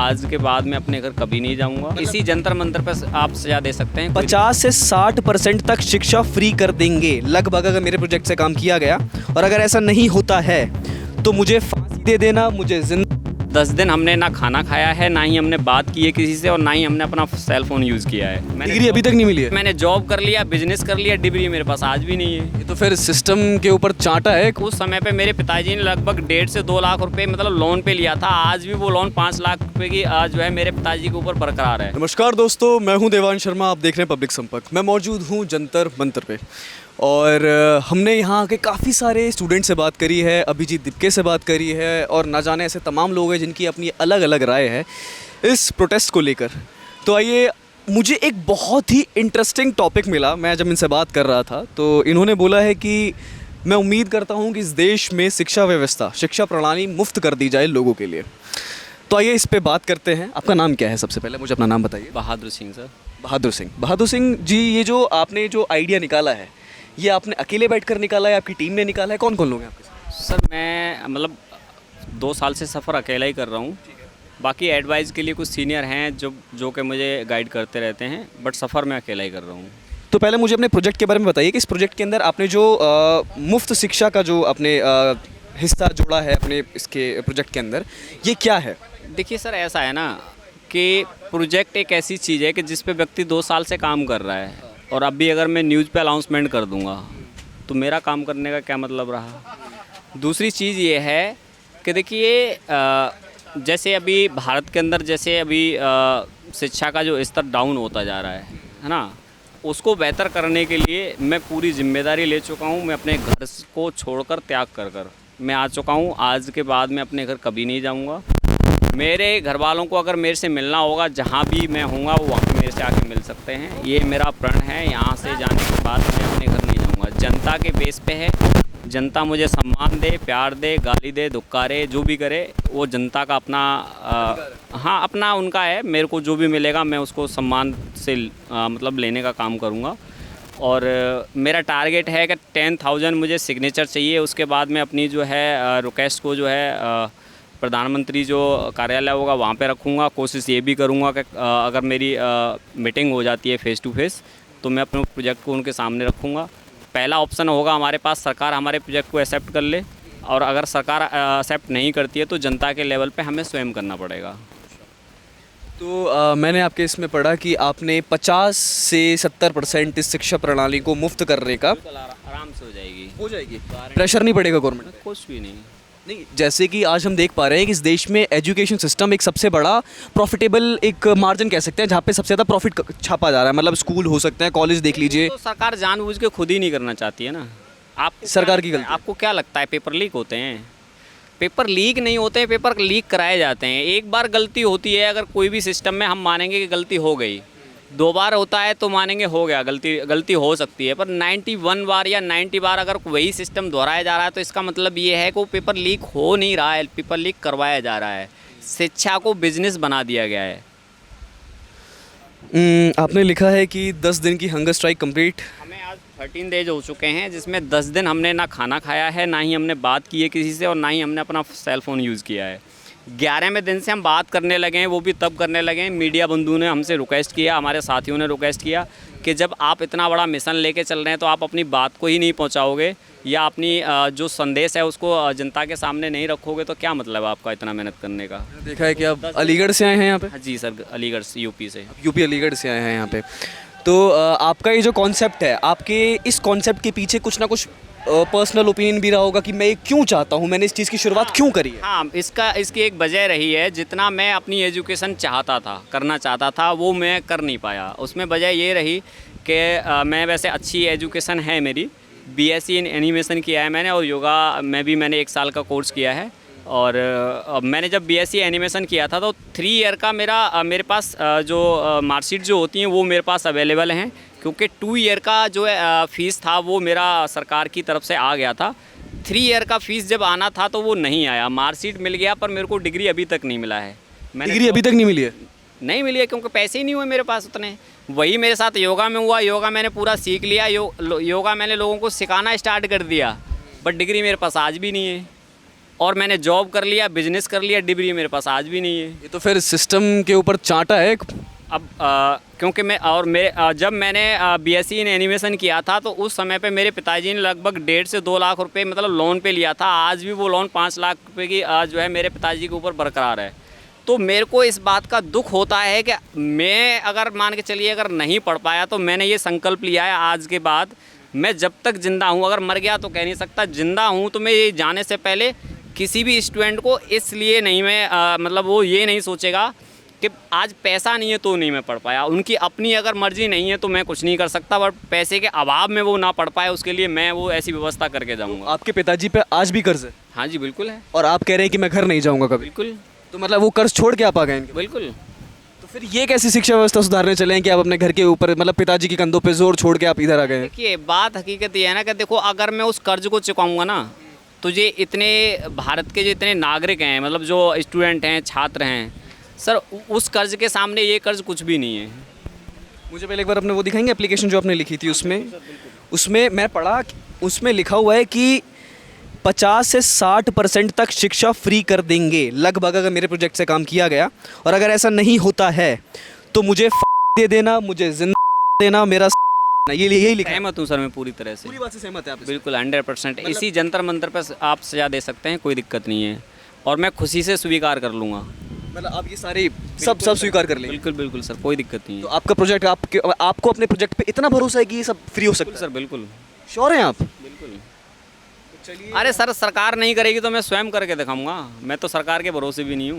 आज के बाद मैं अपने घर कभी नहीं जाऊंगा। इसी जंतर मंतर पर आप सजा दे सकते हैं। 50 से 60% तक शिक्षा फ्री कर देंगे लगभग, अगर मेरे प्रोजेक्ट से काम किया गया। और अगर ऐसा नहीं होता है तो मुझे फांसी दे देना, मुझे 10 दिन हमने ना खाना खाया है, ना ही हमने बात की है किसी से, और ना ही हमने अपना सेल फोन यूज़ किया है। डिग्री अभी तक नहीं मिली है। मैंने जॉब कर लिया, बिजनेस कर लिया, डिग्री मेरे पास आज भी नहीं है। ये तो फिर सिस्टम के ऊपर चांटा है। उस समय पे मेरे पिताजी ने लगभग 1.5 से 2 लाख रुपए मतलब लोन पे लिया था। आज भी वो लोन 5 लाख रुपए की आज जो है मेरे पिताजी के ऊपर बरकरार है। नमस्कार दोस्तों, मैं हूं देवांश शर्मा, आप देख रहे हैं पब्लिक संपर्क। मैं मौजूद हूं जंतर मंतर पे और हमने यहाँ के काफ़ी सारे स्टूडेंट से बात करी है, अभिजीत दिपके से बात करी है और ना जाने ऐसे तमाम लोग हैं जिनकी अपनी अलग अलग राय है इस प्रोटेस्ट को लेकर। तो आइए, मुझे एक बहुत ही इंटरेस्टिंग टॉपिक मिला। मैं जब इनसे बात कर रहा था तो इन्होंने बोला है कि मैं उम्मीद करता हूँ कि इस देश में शिक्षा व्यवस्था, शिक्षा प्रणाली मुफ्त कर दी जाए लोगों के लिए। तो आइए इस पे बात करते हैं। आपका नाम क्या है? सबसे पहले मुझे अपना नाम बताइए। बहादुर सिंह सर। बहादुर सिंह जी, ये जो आपने जो आइडिया निकाला है, ये आपने अकेले बैठकर निकाला है, आपकी टीम ने निकाला है? कौन कौन लोग हैं आपके साथ? सर मैं मतलब 2 साल से सफ़र अकेला ही कर रहा हूँ। बाकी एडवाइस के लिए कुछ सीनियर हैं जो कि मुझे गाइड करते रहते हैं, बट सफ़र मैं अकेला ही कर रहा हूँ। तो पहले मुझे अपने प्रोजेक्ट के बारे में बताइए कि इस प्रोजेक्ट के अंदर आपने जो मुफ्त शिक्षा का जो अपने हिस्सा जोड़ा है अपने इसके प्रोजेक्ट के अंदर, ये क्या है? देखिए सर, ऐसा है ना कि प्रोजेक्ट एक ऐसी चीज़ है कि जिस पे व्यक्ति 2 साल से काम कर रहा है, और अभी अगर मैं न्यूज़ पे अनाउंसमेंट कर दूंगा तो मेरा काम करने का क्या मतलब रहा। दूसरी चीज़ ये है कि देखिए जैसे अभी भारत के अंदर जैसे अभी शिक्षा का जो स्तर डाउन होता जा रहा है ना, उसको बेहतर करने के लिए मैं पूरी जिम्मेदारी ले चुका हूँ। मैं अपने घर को छोड़कर त्याग कर मैं आ चुका हूँ। आज के बाद मैं अपने घर कभी नहीं जाऊँगा। मेरे घर वालों को अगर मेरे से मिलना होगा, जहाँ भी मैं हूँगा वो वहाँ पे मेरे से आके मिल सकते हैं। ये मेरा प्रण है। यहाँ से जाने के बाद मैं अपने घर नहीं जाऊँगा। जनता के बेस पे है। जनता मुझे सम्मान दे, प्यार दे, गाली दे, दुक्कारे, जो भी करे, वो जनता का अपना हाँ अपना उनका है। मेरे को जो भी मिलेगा मैं उसको सम्मान से मतलब लेने का काम करूँगा। और मेरा टारगेट है कि 10,000 मुझे सिग्नेचर चाहिए। उसके बाद मैं अपनी जो है रिक्वेस्ट को जो है प्रधानमंत्री जो कार्यालय होगा वहाँ पे रखूँगा। कोशिश ये भी करूँगा कि अगर मेरी मीटिंग हो जाती है फेस टू फेस तो मैं अपने प्रोजेक्ट को उनके सामने रखूँगा। पहला ऑप्शन होगा हमारे पास, सरकार हमारे प्रोजेक्ट को एक्सेप्ट कर ले, और अगर सरकार एक्सेप्ट नहीं करती है तो जनता के लेवल पे हमें स्वयं करना पड़ेगा। तो मैंने आपके इसमें पढ़ा कि आपने 50 से 70% इस शिक्षा प्रणाली को मुफ्त करने का आराम से हो जाएगी। प्रेशर नहीं पड़ेगा गवर्नमेंट? कुछ भी नहीं। जैसे कि आज हम देख पा रहे हैं कि इस देश में एजुकेशन सिस्टम एक सबसे बड़ा प्रॉफिटेबल एक मार्जिन कह सकते हैं, जहाँ पे सबसे ज़्यादा प्रॉफिट छापा जा रहा है। मतलब स्कूल हो सकते हैं, कॉलेज देख लीजिए। तो सरकार जानबूझ के खुद ही नहीं करना चाहती है ना। आप सरकार की गलती। आपको क्या लगता है पेपर लीक होते हैं? पेपर लीक नहीं होते हैं, पेपर लीक कराए जाते हैं। एक बार गलती होती है, अगर कोई भी सिस्टम में हम मानेंगे कि गलती हो गई, 2 बार होता है तो मानेंगे हो गया, गलती हो सकती है। पर 91 बार या 90 बार अगर वही सिस्टम दोहराया जा रहा है तो इसका मतलब ये है कि वो पेपर लीक हो नहीं रहा है, पेपर लीक करवाया जा रहा है। शिक्षा को बिजनेस बना दिया गया है। आपने लिखा है कि 10 दिन की हंगर स्ट्राइक कंप्लीट। हमें आज 13 डेज हो चुके हैं, जिसमें 10 दिन हमने ना खाना खाया है, ना ही हमने बात की है किसी से, और ना ही हमने अपना सेल फ़ोन यूज़ किया है। 11वें दिन से हम बात करने लगे हैं, वो भी तब करने लगे हैं मीडिया बंधु ने हमसे रिक्वेस्ट किया, हमारे साथियों ने रिक्वेस्ट किया कि जब आप इतना बड़ा मिशन लेके चल रहे हैं तो आप अपनी बात को ही नहीं पहुंचाओगे या अपनी जो संदेश है उसको जनता के सामने नहीं रखोगे तो क्या मतलब है आपका इतना मेहनत करने का। देखा है कि आप अलीगढ़ से आए हैं यहाँ पे? जी सर, अलीगढ़ से, यूपी से। यूपी अलीगढ़ से आए हैं यहाँ पे। तो आपका ये जो कॉन्सेप्ट है, आपके इस कॉन्सेप्ट के पीछे कुछ ना कुछ पर्सनल ओपिनियन भी रहा होगा कि मैं ये क्यों चाहता हूँ, मैंने इस चीज़ की शुरुआत क्यों करी है? हाँ, इसकी एक वजह रही है। जितना मैं अपनी एजुकेशन चाहता था, करना चाहता था, वो मैं कर नहीं पाया। उसमें वजह ये रही कि मैं वैसे अच्छी एजुकेशन है मेरी, बीएससी इन एनिमेशन किया है मैंने, और योगा में भी मैंने 1 साल का कोर्स किया है। और मैंने जब बीएससी एनिमेशन किया था तो 3 ईयर का मेरे पास जो मार्कशीट जो होती हैं वो मेरे पास अवेलेबल हैं, क्योंकि 2 ईयर का जो फ़ीस था वो मेरा सरकार की तरफ से आ गया था। 3 ईयर का फ़ीस जब आना था तो वो नहीं आया। मार्कशीट मिल गया पर मेरे को डिग्री अभी तक नहीं मिला है। डिग्री अभी तक नहीं मिली है? नहीं मिली है, क्योंकि पैसे ही नहीं हुए मेरे पास उतने। वही मेरे साथ योगा में हुआ। योगा मैंने पूरा सीख लिया, योगा मैंने लोगों को सिखाना स्टार्ट कर दिया, बट डिग्री मेरे पास आज भी नहीं है। और मैंने जॉब कर लिया, बिजनेस कर लिया, डिग्री मेरे पास आज भी नहीं है। ये तो फिर सिस्टम के ऊपर चांटा है। अब क्योंकि जब मैंने बीएससी इन एनिमेशन किया था तो उस समय पे मेरे पिताजी ने लगभग 1.5 से 2 लाख रुपए मतलब लोन पे लिया था। आज भी वो लोन 5 लाख रुपए की जो है मेरे पिताजी के ऊपर बरकरार है। तो मेरे को इस बात का दुख होता है कि मैं अगर मान के चलिए अगर नहीं पढ़ पाया तो मैंने ये संकल्प लिया है आज के बाद मैं जब तक ज़िंदा हूँ, अगर मर गया तो कह नहीं सकता, ज़िंदा हूँ तो मैं ये जाने से पहले किसी भी स्टूडेंट को इसलिए नहीं मैं मतलब वो ये नहीं सोचेगा कि आज पैसा नहीं है तो नहीं मैं पढ़ पाया। उनकी अपनी अगर मर्ज़ी नहीं है तो मैं कुछ नहीं कर सकता, बट पैसे के अभाव में वो ना पढ़ पाए उसके लिए मैं वो ऐसी व्यवस्था करके जाऊँगा। आपके पिताजी पे आज भी कर्ज है हाँ जी बिल्कुल है। और आप कह रहे हैं कि मैं घर नहीं जाऊंगा कभी, बिल्कुल तो मतलब वो कर्ज छोड़ के आप आ गए इनके? बिल्कुल। तो फिर ये कैसी शिक्षा व्यवस्था सुधारने चले हैं कि आप अपने घर के ऊपर मतलब पिताजी के कंधों पे जोर छोड़ के आप इधर आ गए हैं? देखिए बात हकीकत ये है ना कि देखो अगर मैं उस कर्ज को चुकाऊंगा ना तो ये इतने भारत के जो इतने नागरिक हैं मतलब जो स्टूडेंट हैं छात्र हैं सर उस कर्ज के सामने ये कर्ज कुछ भी नहीं है। मुझे पहले एक बार अपने वो दिखाएंगे एप्लीकेशन जो आपने लिखी थी उसमें मैं पढ़ा उसमें लिखा हुआ है कि 50 से 60% तक शिक्षा फ्री कर देंगे लगभग, अगर मेरे प्रोजेक्ट से काम किया गया। और अगर ऐसा नहीं होता है तो मुझे दे देना, मुझे जिंदा देना, मेरा ये यही लिखा है। सहमत हूँ सर मैं पूरी तरह से, पूरी बात से सहमत है आप? बिल्कुल 100%। इसी जंतर मंतर पर आप सजा दे सकते हैं, कोई दिक्कत नहीं है और मैं खुशी से स्वीकार कर लूँगा। मतलब आप ये सारे सब स्वीकार कर लेंगे? बिल्कुल बिल्कुल सर कोई दिक्कत नहीं तो है। आपका प्रोजेक्ट आपको अपने प्रोजेक्ट पे इतना भरोसा है कि ये सब फ्री हो सकता है? सर बिल्कुल श्योर हैं आप? बिल्कुल। अरे सर सरकार नहीं करेगी तो मैं स्वयं करके दिखाऊंगा, मैं तो सरकार के भरोसे भी नहीं हूँ।